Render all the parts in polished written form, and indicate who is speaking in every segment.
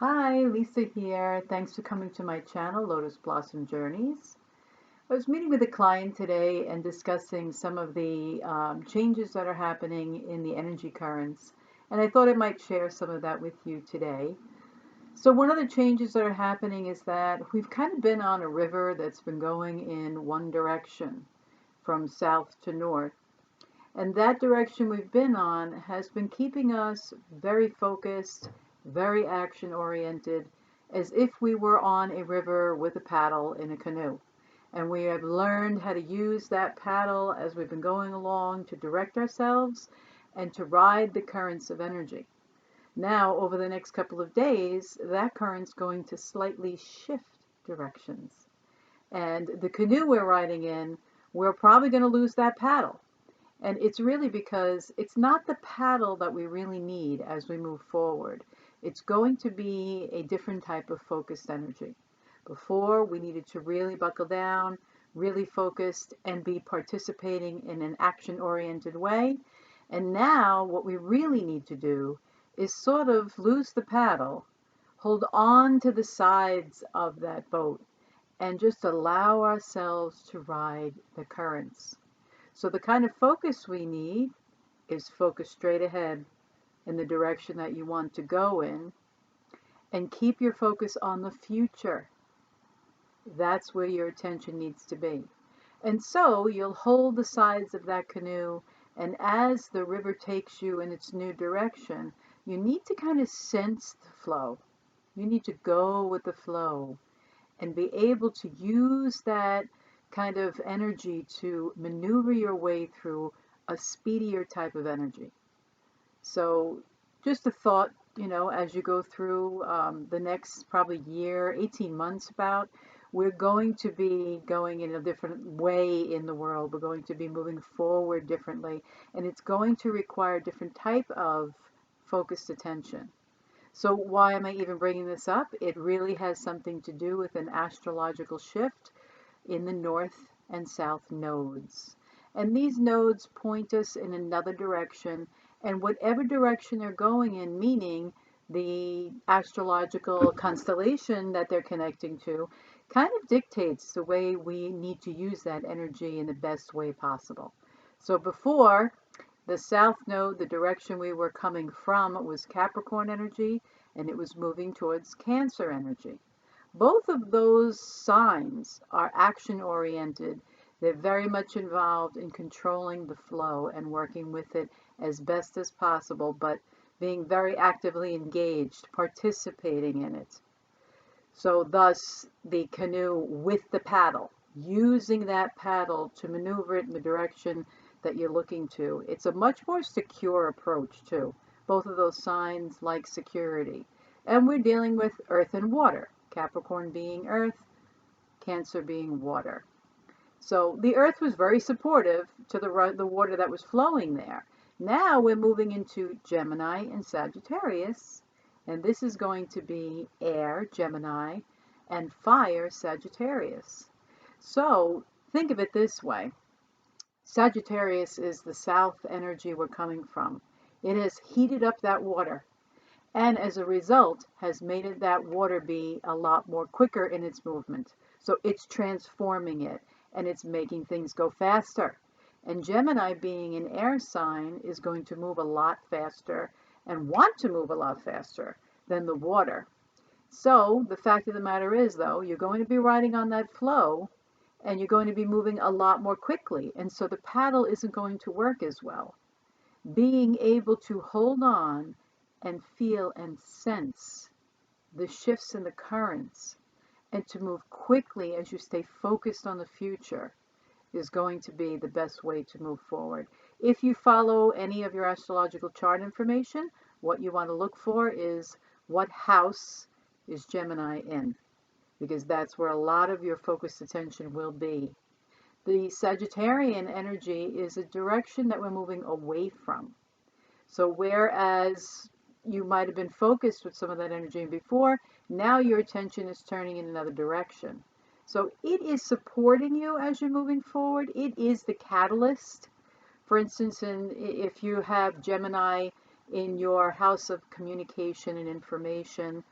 Speaker 1: Hi, Lisa here. Thanks for coming to my channel, Lotus Blossom Journeys. I was meeting with a client today and discussing some of the changes that are happening in the energy currents, and I thought I might share some of that with you today. So, one of the changes that are happening is that we've kind of been on a river that's been going in one direction from south to north. And that direction we've been on has been keeping us very focused, very action oriented, as if we were on a river with a paddle in a canoe. And we have learned how to use that paddle as we've been going along to direct ourselves and to ride the currents of energy. Now, over the next couple of days, that current's going to slightly shift directions. And the canoe we're riding in, we're probably going to lose that paddle. And it's really because it's not the paddle that we really need as we move forward. It's going to be a different type of focused energy. Before, we needed to really buckle down, really focused, and be participating in an action oriented way. And now, what we really need to do is sort of lose the paddle, hold on to the sides of that boat, and just allow ourselves to ride the currents. So the kind of focus we need is focus straight ahead in the direction that you want to go in and keep your focus on the future. That's where your attention needs to be. And so you'll hold the sides of that canoe, and as the river takes you in its new direction, you need to kind of sense the flow. You need to go with the flow and be able to use that kind of energy to maneuver your way through a speedier type of energy. So, just a thought, as you go through the next probably year, 18 months about, we're going to be going in a different way in the world. We're going to be moving forward differently, and it's going to require different type of focused attention. So why am I even bringing this up? It really has something to do with an astrological shift in the north and south nodes. And these nodes point us in another direction, and whatever direction they're going in, meaning the astrological constellation that they're connecting to, kind of dictates the way we need to use that energy in the best way possible. So before, the south node, the direction we were coming from, was Capricorn energy, and it was moving towards Cancer energy. Both of those signs are action oriented. They're very much involved in controlling the flow and working with it as best as possible, but being very actively engaged, participating in it. So, thus, the canoe with the paddle, using that paddle to maneuver it in the direction that you're looking to. It's a much more secure approach, too. Both of those signs like security. And we're dealing with earth and water, Capricorn being earth, Cancer being water. So the earth was very supportive to the water that was flowing there. Now we're moving into Gemini and Sagittarius, and this is going to be air, Gemini, and fire, Sagittarius. So think of it this way. Sagittarius is the south energy we're coming from. It has heated up that water, and as a result has made that water be a lot more quicker in its movement. So it's transforming it, and it's making things go faster. And Gemini, being an air sign, is going to move a lot faster and want to move a lot faster than the water. So the fact of the matter is, though, you're going to be riding on that flow, and you're going to be moving a lot more quickly, and so the paddle isn't going to work as well. Being able to hold on and feel and sense the shifts in the currents and to move quickly as you stay focused on the future is going to be the best way to move forward. If you follow any of your astrological chart information, what you want to look for is what house is Gemini in, because that's where a lot of your focused attention will be. The Sagittarian energy is a direction that we're moving away from. So whereas you might have been focused with some of that energy before, now your attention is turning in another direction. So it is supporting you as you're moving forward. It is the catalyst. For instance, if you have Gemini in your house of communication and information,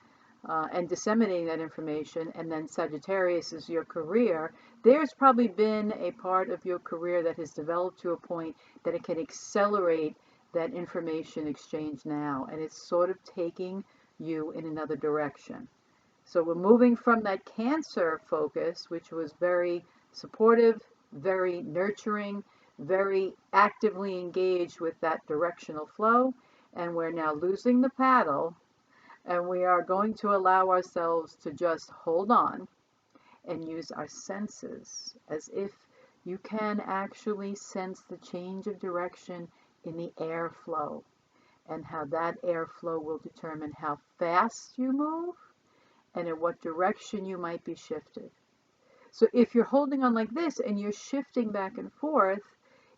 Speaker 1: and disseminating that information, and then Sagittarius is your career, there's probably been a part of your career that has developed to a point that it can accelerate that information exchange now, and it's sort of taking you in another direction. So we're moving from that Cancer focus, which was very supportive, very nurturing, very actively engaged with that directional flow, and we're now losing the paddle, and we are going to allow ourselves to just hold on and use our senses as if you can actually sense the change of direction in the airflow, and how that airflow will determine how fast you move and in what direction you might be shifted. So if you're holding on like this and you're shifting back and forth,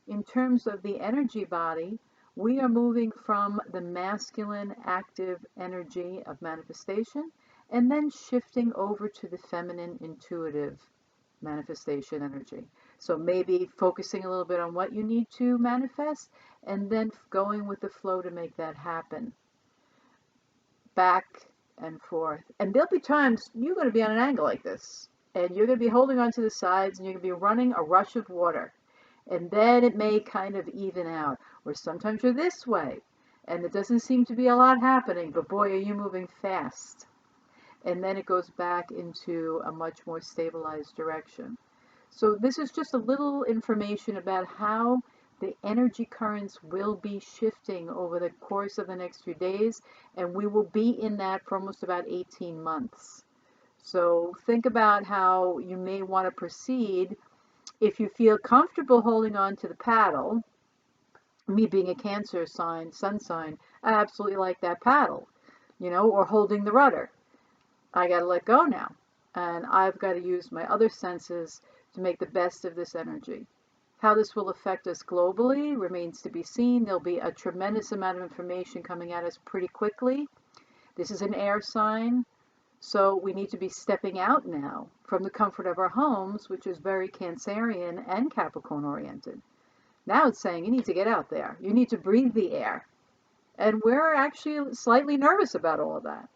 Speaker 1: in terms of the energy body, we are moving from the masculine active energy of manifestation and then shifting over to the feminine intuitive manifestation energy. So maybe focusing a little bit on what you need to manifest and then going with the flow to make that happen. Back and forth. And there'll be times you're going to be on an angle like this, and you're going to be holding on to the sides, and you're going to be running a rush of water. And then it may kind of even out. Or sometimes you're this way, and there doesn't seem to be a lot happening, but boy, are you moving fast. And then it goes back into a much more stabilized direction. So this is just a little information about how the energy currents will be shifting over the course of the next few days, and we will be in that for almost about 18 months. So think about how you may want to proceed. If you feel comfortable holding on to the paddle, me being a Cancer sign, sun sign, I absolutely like that paddle, or holding the rudder. I got to let go now, and I've got to use my other senses to make the best of this energy. How this will affect us globally remains to be seen. There'll be a tremendous amount of information coming at us pretty quickly. This is an air sign, so we need to be stepping out now from the comfort of our homes, which is very Cancerian and Capricorn oriented. Now it's saying you need to get out there. You need to breathe the air. And we're actually slightly nervous about all of that.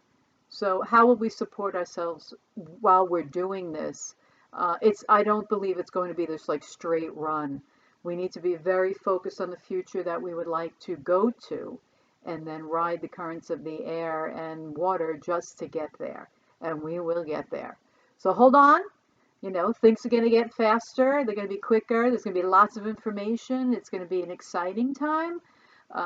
Speaker 1: So how will we support ourselves while we're doing this? I don't believe it's going to be this like straight run. We need to be very focused on the future that we would like to go to, and then ride the currents of the air and water just to get there. And we will get there. So hold on. Things are going to get faster. They're going to be quicker. There's going to be lots of information. It's going to be an exciting time.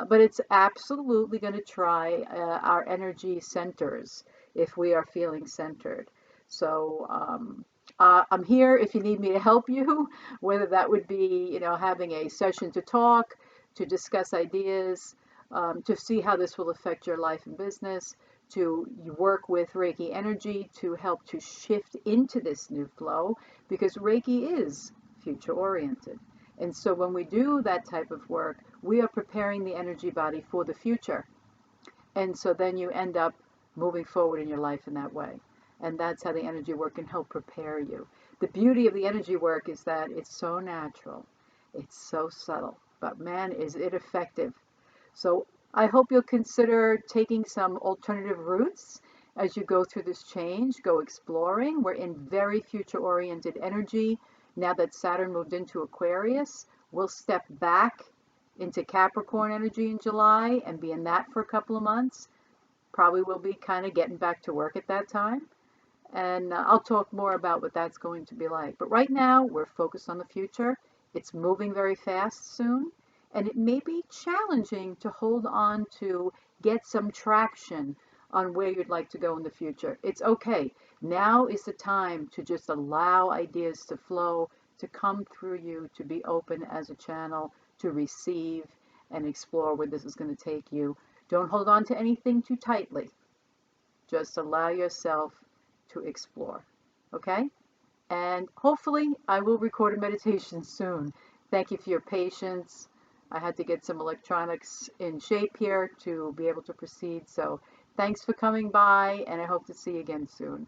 Speaker 1: But it's absolutely going to try our energy centers if we are feeling centered. So I'm here if you need me to help you, whether that would be, having a session to talk, to discuss ideas, to see how this will affect your life and business, to work with Reiki energy to help to shift into this new flow, because Reiki is future oriented. And so when we do that type of work, we are preparing the energy body for the future. And so then you end up moving forward in your life in that way. And that's how the energy work can help prepare you. The beauty of the energy work is that it's so natural. It's so subtle. But man, is it effective. So I hope you'll consider taking some alternative routes as you go through this change. Go exploring. We're in very future-oriented energy. Now that Saturn moved into Aquarius, we'll step back into Capricorn energy in July and be in that for a couple of months. Probably will be kind of getting back to work at that time. And I'll talk more about what that's going to be like. But right now, we're focused on the future. It's moving very fast soon. And it may be challenging to hold on to get some traction on where you'd like to go in the future. It's okay. Now is the time to just allow ideas to flow, to come through you, to be open as a channel, to receive and explore where this is going to take you. Don't hold on to anything too tightly. Just allow yourself to explore. Okay? And hopefully I will record a meditation soon. Thank you for your patience. I had to get some electronics in shape here to be able to proceed. So thanks for coming by, and I hope to see you again soon.